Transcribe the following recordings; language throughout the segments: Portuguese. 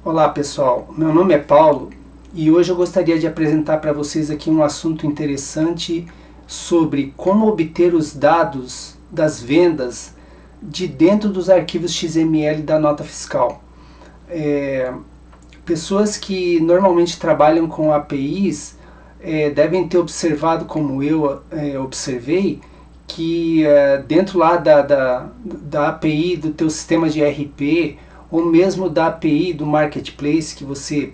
Olá pessoal, meu nome é Paulo e hoje eu gostaria de apresentar para vocês aqui um assunto interessante sobre como obter os dados das vendas de dentro dos arquivos XML da nota fiscal. Pessoas que normalmente trabalham com APIs devem ter observado, como eu observei, que dentro lá da API do teu sistema de ERP ou mesmo da API do Marketplace que você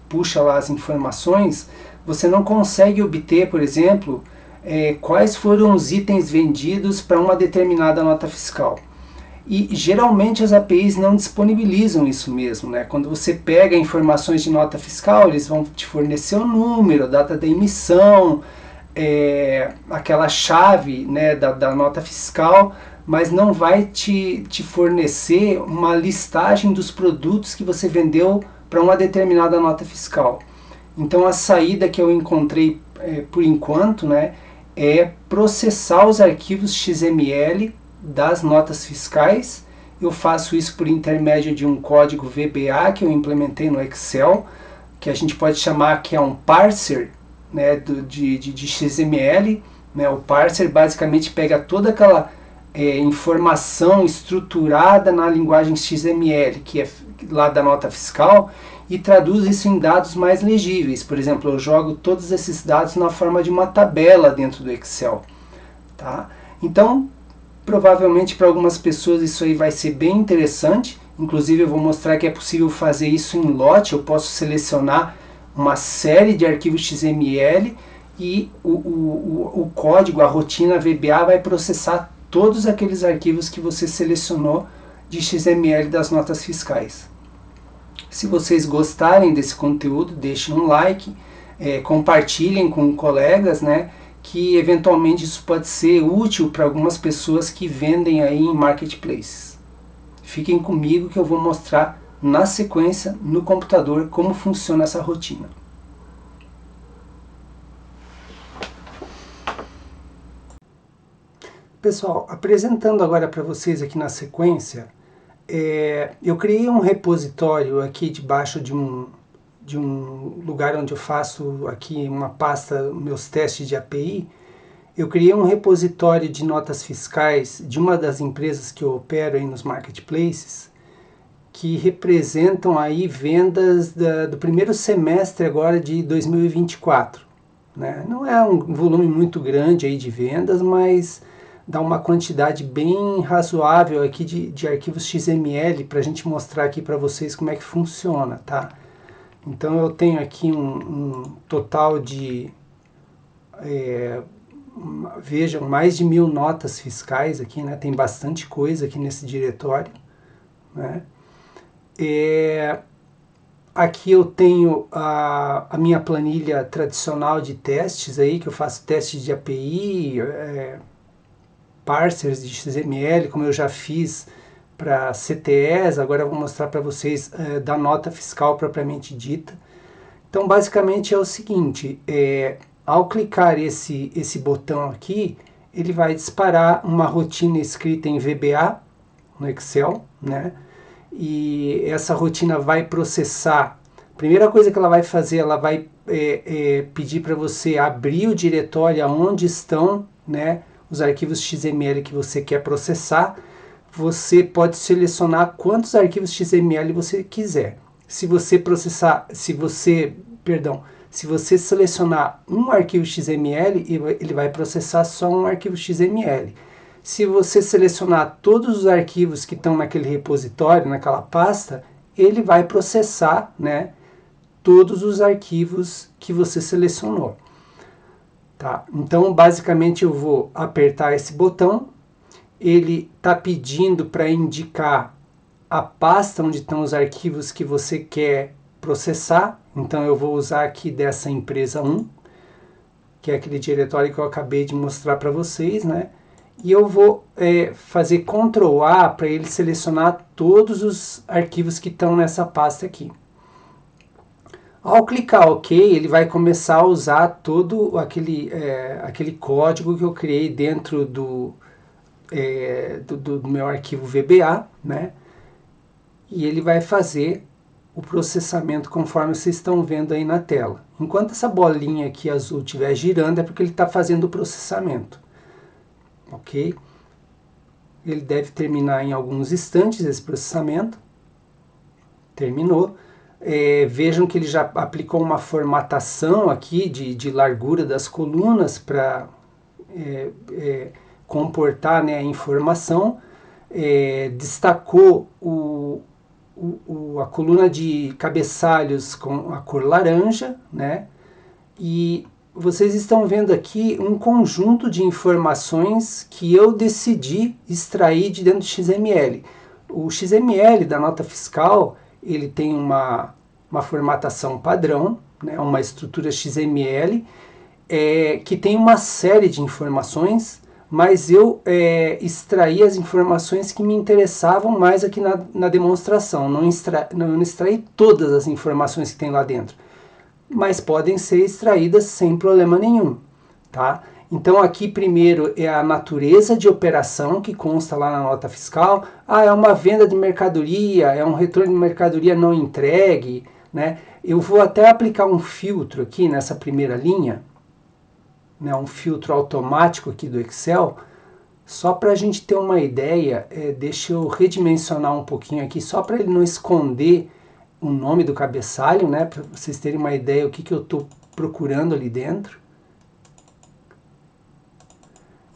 puxa lá as informações, você não consegue obter, por exemplo, quais foram os itens vendidos para uma determinada nota fiscal. E geralmente as APIs não disponibilizam isso mesmo, né? Quando você pega informações de nota fiscal, eles vão te fornecer o número, a data da emissão, aquela chave, né, da nota fiscal, mas não vai te fornecer uma listagem dos produtos que você vendeu para uma determinada nota fiscal. Então a saída que eu encontrei por enquanto, né, é processar os arquivos XML das notas fiscais. Eu faço isso por intermédio de um código VBA que eu implementei no Excel, que a gente pode chamar que é um parser, né, de XML. Né? O parser basicamente pega toda aquela informação estruturada na linguagem XML, que é lá da nota fiscal, e traduz isso em dados mais legíveis. Por exemplo, eu jogo todos esses dados na forma de uma tabela dentro do Excel. Tá? Então, provavelmente para algumas pessoas isso aí vai ser bem interessante. Inclusive eu vou mostrar que é possível fazer isso em lote. Eu posso selecionar uma série de arquivos XML e o código, a rotina VBA vai processar todos aqueles arquivos que você selecionou de XML das notas fiscais. Se vocês gostarem desse conteúdo, deixem um like, compartilhem com colegas, né? Que eventualmente isso pode ser útil para algumas pessoas que vendem aí em marketplaces. Fiquem comigo que eu vou mostrar na sequência no computador como funciona essa rotina. Pessoal, apresentando agora para vocês aqui na sequência, eu criei um repositório aqui debaixo de um lugar onde eu faço aqui uma pasta, meus testes de API. Eu criei um repositório de notas fiscais de uma das empresas que eu opero aí nos marketplaces, que representam aí vendas do primeiro semestre agora de 2024. Né? Não é um volume muito grande aí de vendas, mas dá uma quantidade bem razoável aqui de arquivos XML para a gente mostrar aqui para vocês como é que funciona, tá? Então eu tenho aqui um total de, vejam, mais de 1000 notas fiscais aqui, né? Tem bastante coisa aqui nesse diretório, né? Aqui eu tenho a minha planilha tradicional de testes aí, que eu faço testes de API, parsers de XML, como eu já fiz para CTEs. Agora eu vou mostrar para vocês da nota fiscal propriamente dita. Então basicamente é o seguinte, ao clicar esse botão aqui, ele vai disparar uma rotina escrita em VBA no Excel, né? E essa rotina vai processar. A primeira coisa que ela vai fazer, ela vai pedir para você abrir o diretório onde estão, né, os arquivos XML que você quer processar. Você pode selecionar quantos arquivos XML você quiser. Se você selecionar um arquivo XML, ele vai processar só um arquivo XML. Se você selecionar todos os arquivos que estão naquele repositório, naquela pasta, ele vai processar, né, todos os arquivos que você selecionou. Tá? Então, basicamente, eu vou apertar esse botão. Ele está pedindo para indicar a pasta onde estão os arquivos que você quer processar. Então, eu vou usar aqui dessa empresa 1, que é aquele diretório que eu acabei de mostrar para vocês, né? E eu vou fazer Ctrl A para ele selecionar todos os arquivos que estão nessa pasta aqui. Ao clicar OK, ele vai começar a usar todo aquele código que eu criei dentro do meu arquivo VBA, né? E ele vai fazer o processamento conforme vocês estão vendo aí na tela. Enquanto essa bolinha aqui azul estiver girando, é porque ele está fazendo o processamento. Ok? Ele deve terminar em alguns instantes esse processamento. Terminou. Vejam que ele já aplicou uma formatação aqui de largura das colunas para comportar, né, a informação. Destacou a coluna de cabeçalhos com a cor laranja, né? E vocês estão vendo aqui um conjunto de informações que eu decidi extrair de dentro do XML. O XML da nota fiscal, ele tem uma formatação padrão, né? Uma estrutura XML, que tem uma série de informações, mas eu extraí as informações que me interessavam mais aqui na demonstração. Não extraí todas as informações que tem lá dentro, mas podem ser extraídas sem problema nenhum, tá? Então aqui primeiro é a natureza de operação que consta lá na nota fiscal. É uma venda de mercadoria, é um retorno de mercadoria não entregue, né? Eu vou até aplicar um filtro aqui nessa primeira linha, né, um filtro automático aqui do Excel, só para a gente ter uma ideia. Deixa eu redimensionar um pouquinho aqui, só para ele não esconder o nome do cabeçalho, né, para vocês terem uma ideia o que eu estou procurando ali dentro.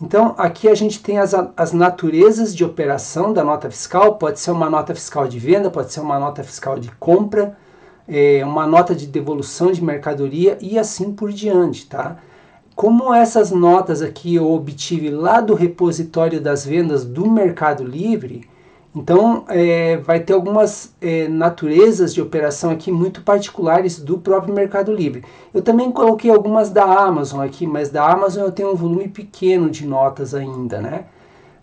Então, aqui a gente tem as naturezas de operação da nota fiscal. Pode ser uma nota fiscal de venda, pode ser uma nota fiscal de compra, uma nota de devolução de mercadoria e assim por diante, tá? Como essas notas aqui eu obtive lá do repositório das vendas do Mercado Livre, então vai ter algumas naturezas de operação aqui muito particulares do próprio Mercado Livre. Eu também coloquei algumas da Amazon aqui, mas da Amazon eu tenho um volume pequeno de notas ainda, né?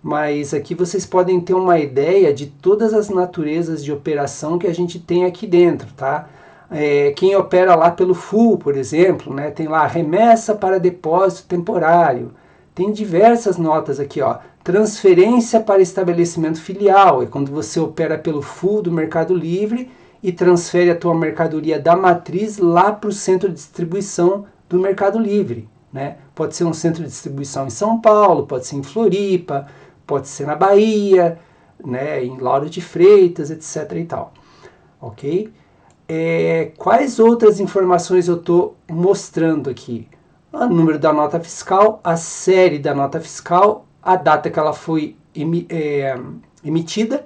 Mas aqui vocês podem ter uma ideia de todas as naturezas de operação que a gente tem aqui dentro, tá? Quem opera lá pelo full, por exemplo, né, tem lá remessa para depósito temporário. Tem diversas notas aqui, ó. Transferência para estabelecimento filial, é quando você opera pelo full do Mercado Livre e transfere a tua mercadoria da matriz lá para o centro de distribuição do Mercado Livre, né? Pode ser um centro de distribuição em São Paulo, pode ser em Floripa, pode ser na Bahia, né, em Lauro de Freitas, etc. e tal, ok? Quais outras informações eu estou mostrando aqui? O número da nota fiscal, a série da nota fiscal, a data que ela foi emitida,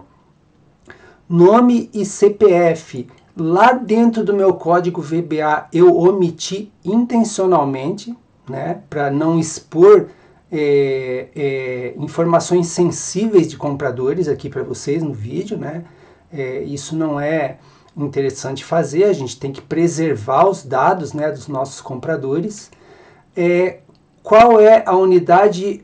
nome e CPF. Lá dentro do meu código VBA eu omiti intencionalmente, né, para não expor informações sensíveis de compradores aqui para vocês no vídeo, né? Isso não é interessante fazer, a gente tem que preservar os dados, né, dos nossos compradores. Qual é a unidade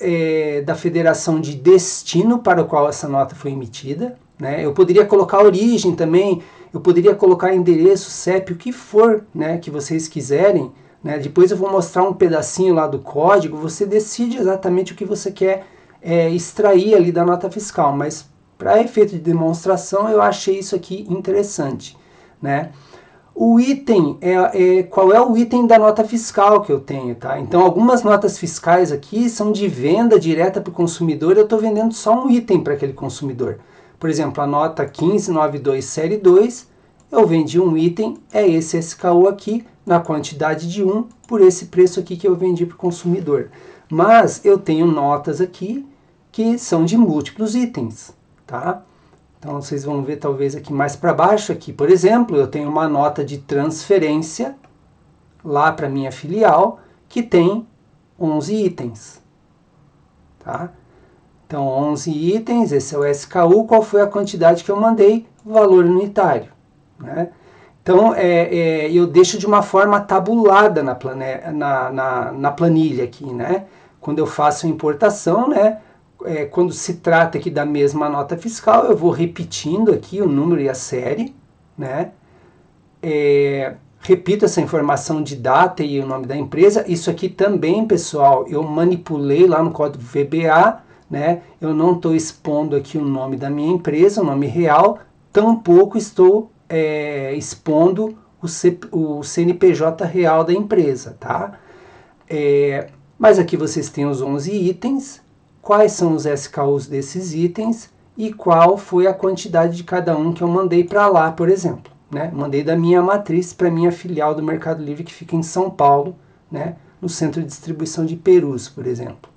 da federação de destino para o qual essa nota foi emitida, né? Eu poderia colocar origem também, eu poderia colocar endereço, CEP, o que for, né, que vocês quiserem, né? Depois eu vou mostrar um pedacinho lá do código, você decide exatamente o que você quer extrair ali da nota fiscal, mas para efeito de demonstração eu achei isso aqui interessante, né? O item, qual é o item da nota fiscal que eu tenho, tá? Então, algumas notas fiscais aqui são de venda direta para o consumidor, eu estou vendendo só um item para aquele consumidor. Por exemplo, a nota 1592 série 2, eu vendi um item, esse SKU aqui, na quantidade de 1, por esse preço aqui que eu vendi para o consumidor. Mas eu tenho notas aqui que são de múltiplos itens, tá? Então, vocês vão ver talvez aqui mais para baixo, aqui, por exemplo, eu tenho uma nota de transferência lá para minha filial, que tem 11 itens, tá? Então, 11 itens, esse é o SKU, qual foi a quantidade que eu mandei? Valor unitário, né? Então, eu deixo de uma forma tabulada na planilha aqui, né? Quando eu faço a importação, né? Quando se trata aqui da mesma nota fiscal, eu vou repetindo aqui o número e a série, né? Repito essa informação de data e o nome da empresa. Isso aqui também, pessoal, eu manipulei lá no código VBA, né? Eu não estou expondo aqui o nome da minha empresa, o nome real, tampouco estou expondo o CNPJ real da empresa, tá? Mas aqui vocês têm os 11 itens, quais são os SKUs desses itens e qual foi a quantidade de cada um que eu mandei para lá, por exemplo. Né? Mandei da minha matriz para minha filial do Mercado Livre, que fica em São Paulo, né? No centro de distribuição de Perus, por exemplo.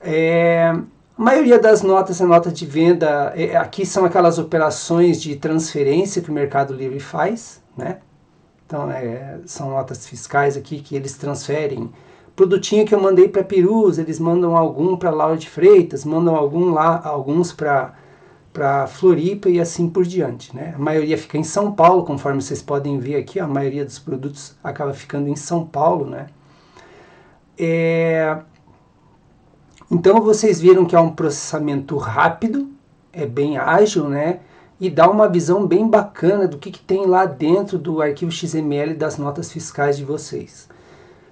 A maioria das notas é nota de venda, aqui são aquelas operações de transferência que o Mercado Livre faz, né? Então, são notas fiscais aqui que eles transferem. Produtinho que eu mandei para Perus, eles mandam algum para Lauro de Freitas, mandam alguns para Floripa e assim por diante, né? A maioria fica em São Paulo, conforme vocês podem ver aqui, a maioria dos produtos acaba ficando em São Paulo, né? Então vocês viram que é um processamento rápido, é bem ágil, né? E dá uma visão bem bacana do que tem lá dentro do arquivo XML das notas fiscais de vocês.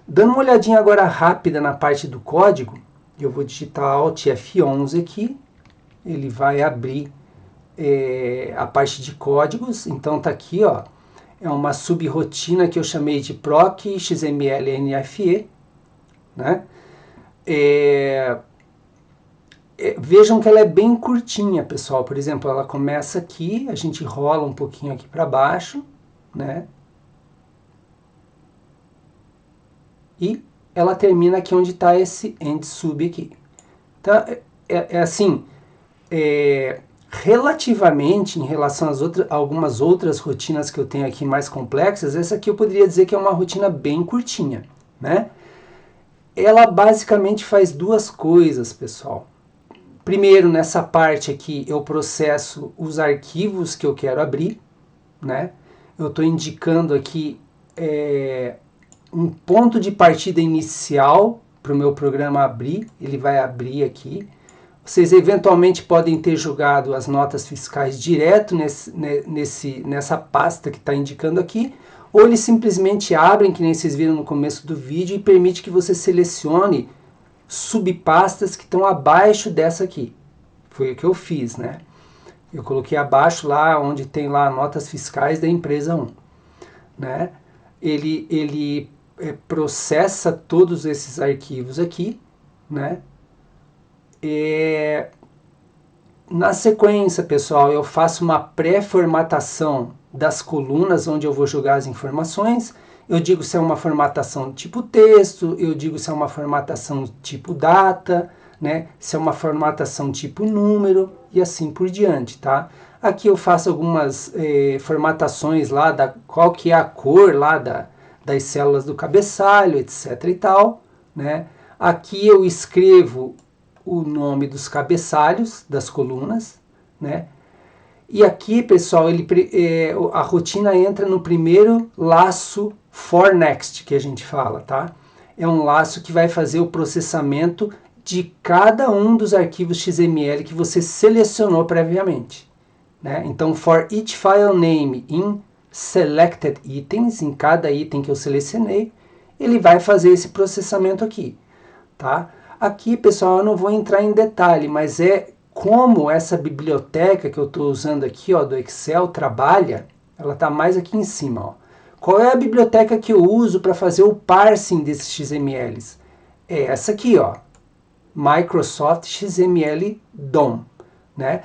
Dando uma olhadinha agora rápida na parte do código, eu vou digitar Alt F11 aqui, ele vai abrir a parte de códigos. Então tá aqui, ó, é uma subrotina que eu chamei de proc XML NFE, né? Vejam que ela é bem curtinha, pessoal. Por exemplo, ela começa aqui, a gente rola um pouquinho aqui para baixo, né? E ela termina aqui onde está esse end sub aqui. Então, assim, relativamente em relação às algumas outras rotinas que eu tenho aqui mais complexas, essa aqui eu poderia dizer que é uma rotina bem curtinha, né? Ela basicamente faz duas coisas, pessoal. Primeiro, nessa parte aqui, eu processo os arquivos que eu quero abrir, né? Eu estou indicando aqui um ponto de partida inicial para o meu programa abrir, ele vai abrir aqui. Vocês eventualmente podem ter jogado as notas fiscais direto nessa pasta que está indicando aqui, ou eles simplesmente abrem, que nem vocês viram no começo do vídeo, e permite que você selecione subpastas que estão abaixo dessa aqui. Foi o que eu fiz, né? Eu coloquei abaixo lá onde tem lá notas fiscais da empresa 1, né? Ele processa todos esses arquivos aqui, né? Na sequência, pessoal, eu faço uma pré-formatação das colunas onde eu vou jogar as informações. Eu digo se é uma formatação tipo texto, eu digo se é uma formatação tipo data, né? Se é uma formatação tipo número e assim por diante, tá? Aqui eu faço algumas formatações lá da qual que é a cor lá das células do cabeçalho, etc e tal, né? Aqui eu escrevo o nome dos cabeçalhos das colunas, né? E aqui, pessoal, a rotina entra no primeiro laço for next que a gente fala, tá? É um laço que vai fazer o processamento de cada um dos arquivos XML que você selecionou previamente, né? Então, for each file name in selected items, em cada item que eu selecionei, ele vai fazer esse processamento aqui, tá? Aqui, pessoal, eu não vou entrar em detalhe, mas como essa biblioteca que eu estou usando aqui, ó, do Excel, trabalha. Ela está mais aqui em cima, ó. Qual é a biblioteca que eu uso para fazer o parsing desses XMLs? É essa aqui, ó, Microsoft XML DOM, né?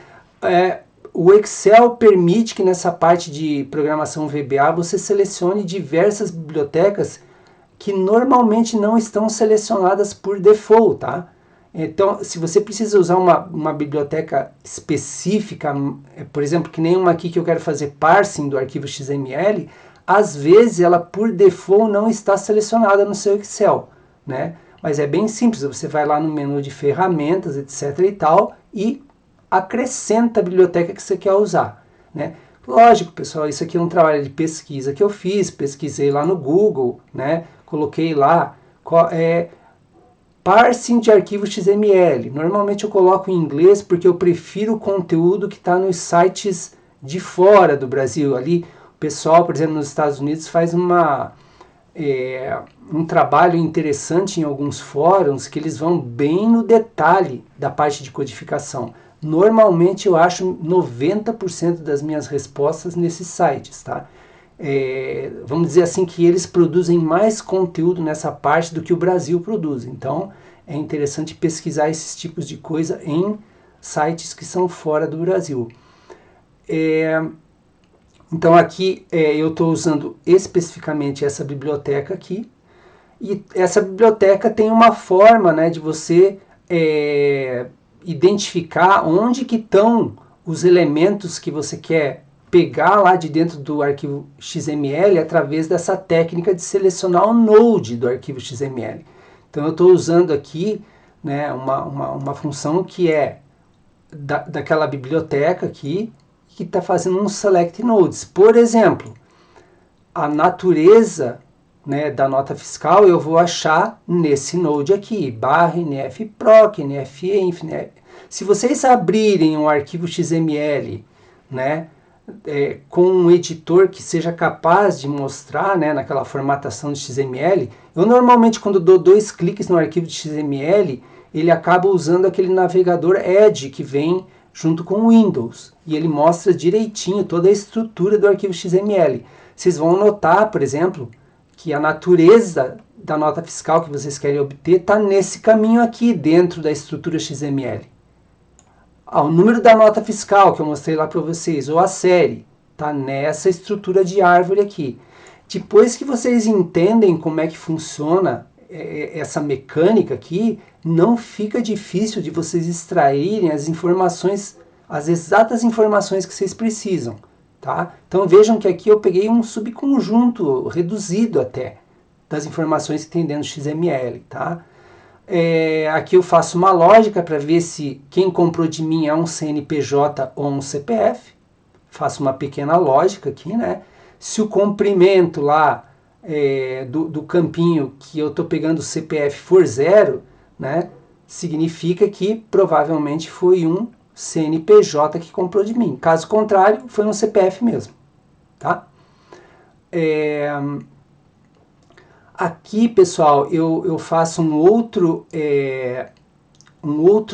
O Excel permite que nessa parte de programação VBA você selecione diversas bibliotecas que normalmente não estão selecionadas por default, tá? Então, se você precisa usar uma biblioteca específica, por exemplo, que nem uma aqui que eu quero fazer parsing do arquivo XML, às vezes ela por default não está selecionada no seu Excel, né? Mas é bem simples, você vai lá no menu de ferramentas, etc e tal, e acrescenta a biblioteca que você quer usar, né? Lógico, pessoal, isso aqui é um trabalho de pesquisa que eu fiz, pesquisei lá no Google, né? Coloquei lá parsing de arquivo XML. Normalmente eu coloco em inglês porque eu prefiro o conteúdo que está nos sites de fora do Brasil. Ali, o pessoal, por exemplo, nos Estados Unidos faz um trabalho interessante em alguns fóruns que eles vão bem no detalhe da parte de codificação. Normalmente eu acho 90% das minhas respostas nesses sites, tá? Vamos dizer assim que eles produzem mais conteúdo nessa parte do que o Brasil produz. Então é interessante pesquisar esses tipos de coisa em sites que são fora do Brasil. Então aqui eu estou usando especificamente essa biblioteca aqui. E essa biblioteca tem uma forma, né, de você identificar onde que estão os elementos que você quer pegar lá de dentro do arquivo XML através dessa técnica de selecionar o node do arquivo XML. Então eu estou usando aqui, né, uma função que é daquela biblioteca aqui, que está fazendo um select nodes. Por exemplo, a natureza, né, da nota fiscal eu vou achar nesse node aqui, /nfproc, nfenv. Se vocês abrirem um arquivo XML, né, com um editor que seja capaz de mostrar, né, naquela formatação de XML, eu normalmente quando dou 2 cliques no arquivo de XML, ele acaba usando aquele navegador Edge que vem junto com o Windows, e ele mostra direitinho toda a estrutura do arquivo XML. Vocês vão notar, por exemplo, que a natureza da nota fiscal que vocês querem obter está nesse caminho aqui, dentro da estrutura XML. O número da nota fiscal que eu mostrei lá para vocês, ou a série, está nessa estrutura de árvore aqui. Depois que vocês entendem como é que funciona essa mecânica aqui, não fica difícil de vocês extraírem as informações, as exatas informações que vocês precisam. Tá? Então vejam que aqui eu peguei um subconjunto reduzido até das informações que tem dentro do XML. Tá? Aqui eu faço uma lógica para ver se quem comprou de mim é um CNPJ ou um CPF. Faço uma pequena lógica aqui, né? Se o comprimento lá do campinho que eu estou pegando o CPF for 0, né? Significa que provavelmente foi um CNPJ que comprou de mim. Caso contrário, foi um CPF mesmo. Tá? Aqui, pessoal, eu faço um outro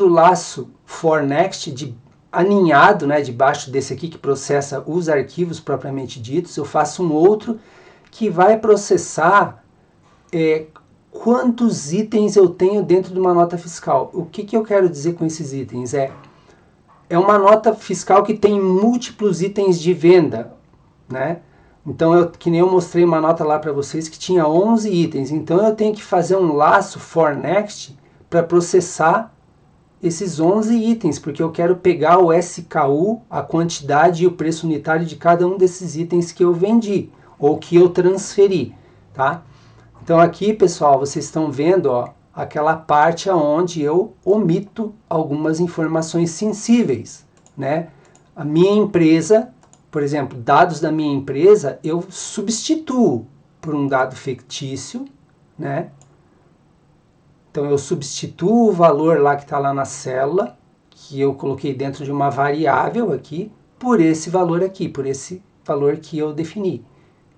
laço for next aninhado, né, debaixo desse aqui que processa os arquivos propriamente ditos. Eu faço um outro que vai processar quantos itens eu tenho dentro de uma nota fiscal. O que eu quero dizer com esses itens? É uma nota fiscal que tem múltiplos itens de venda, né? Então, que nem eu mostrei uma nota lá para vocês que tinha 11 itens. Então, eu tenho que fazer um laço for next para processar esses 11 itens, porque eu quero pegar o SKU, a quantidade e o preço unitário de cada um desses itens que eu vendi ou que eu transferi, tá? Então, aqui, pessoal, vocês estão vendo, ó, aquela parte onde eu omito algumas informações sensíveis, né? A minha empresa, por exemplo, dados da minha empresa, eu substituo por um dado fictício, né? Então, eu substituo o valor lá que está lá na célula, que eu coloquei dentro de uma variável aqui, por esse valor aqui, por esse valor que eu defini,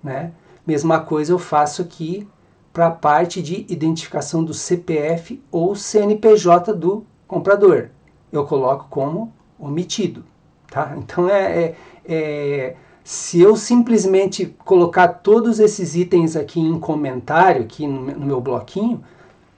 né? Mesma coisa eu faço aqui para a parte de identificação do CPF ou CNPJ do comprador. Eu coloco como omitido, tá? Então, se eu simplesmente colocar todos esses itens aqui em comentário, aqui no meu bloquinho,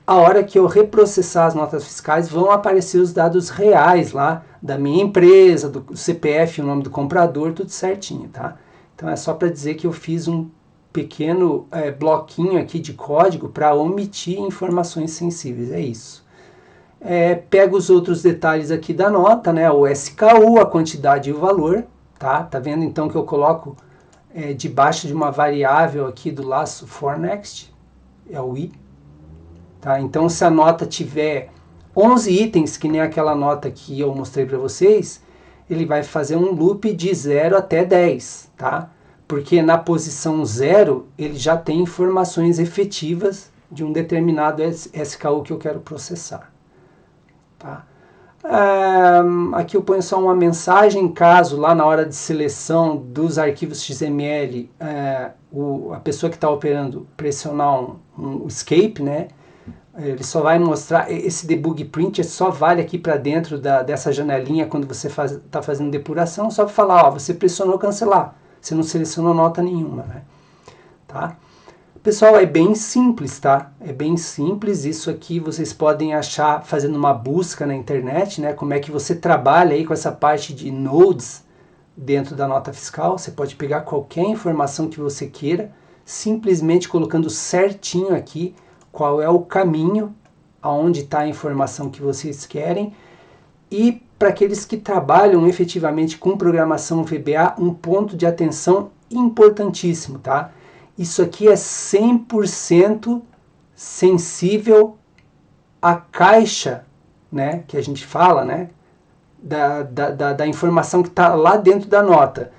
a hora que eu reprocessar as notas fiscais, vão aparecer os dados reais lá da minha empresa, do CPF, o nome do comprador, tudo certinho, tá? Então, é só para dizer que eu fiz um pequeno bloquinho aqui de código para omitir informações sensíveis, é isso. Pego os outros detalhes aqui da nota, né? O SKU, a quantidade e o valor, tá? Tá vendo então que eu coloco debaixo de uma variável aqui do laço for next, é o i. Tá? Então, se a nota tiver 11 itens, que nem aquela nota que eu mostrei para vocês, ele vai fazer um loop de 0 até 10, tá? Porque na posição 0, ele já tem informações efetivas de um determinado SKU que eu quero processar. Tá? Aqui eu ponho só uma mensagem, caso lá na hora de seleção dos arquivos XML, a pessoa que está operando pressionar um escape, né? Ele só vai mostrar, esse debug print só vale aqui para dentro dessa janelinha quando você está fazendo depuração, só para falar, ó, você pressionou cancelar, você não selecionou nota nenhuma, né? Tá? Pessoal, é bem simples, tá? É bem simples, isso aqui vocês podem achar fazendo uma busca na internet, né? Como é que você trabalha aí com essa parte de nodes dentro da nota fiscal. Você pode pegar qualquer informação que você queira, simplesmente colocando certinho aqui qual é o caminho, aonde está a informação que vocês querem. E para aqueles que trabalham efetivamente com programação VBA, um ponto de atenção importantíssimo, tá? Isso aqui é 100% sensível à caixa, né, que a gente fala, né, da informação que está lá dentro da nota.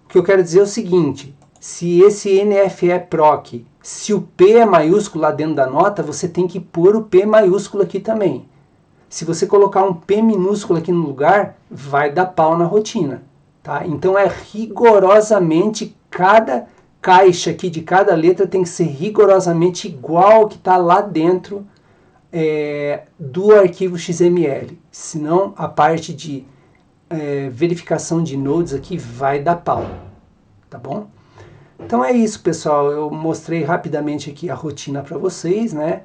O que eu quero dizer é o seguinte, se esse NFE-PROC, se o P é maiúsculo lá dentro da nota, você tem que pôr o P maiúsculo aqui também. Se você colocar um P minúsculo aqui no lugar, vai dar pau na rotina, tá? Então é rigorosamente, cada caixa aqui de cada letra tem que ser rigorosamente igual ao que está lá dentro do arquivo XML. Senão a parte de verificação de nodes aqui vai dar pau, tá bom? Então é isso, pessoal. Eu mostrei rapidamente aqui a rotina para vocês, né?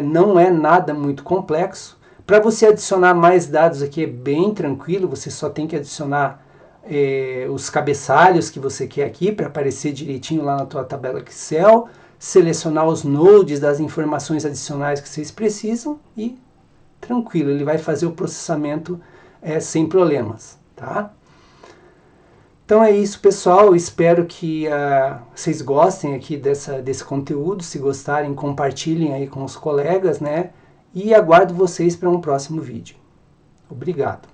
Não é nada muito complexo. Para você adicionar mais dados aqui é bem tranquilo, você só tem que adicionar os cabeçalhos que você quer aqui para aparecer direitinho lá na tua tabela Excel, selecionar os nodes das informações adicionais que vocês precisam e tranquilo, ele vai fazer o processamento sem problemas, tá? Então é isso, pessoal, espero que vocês gostem aqui desse conteúdo. Se gostarem, compartilhem aí com os colegas, né? E aguardo vocês para um próximo vídeo. Obrigado.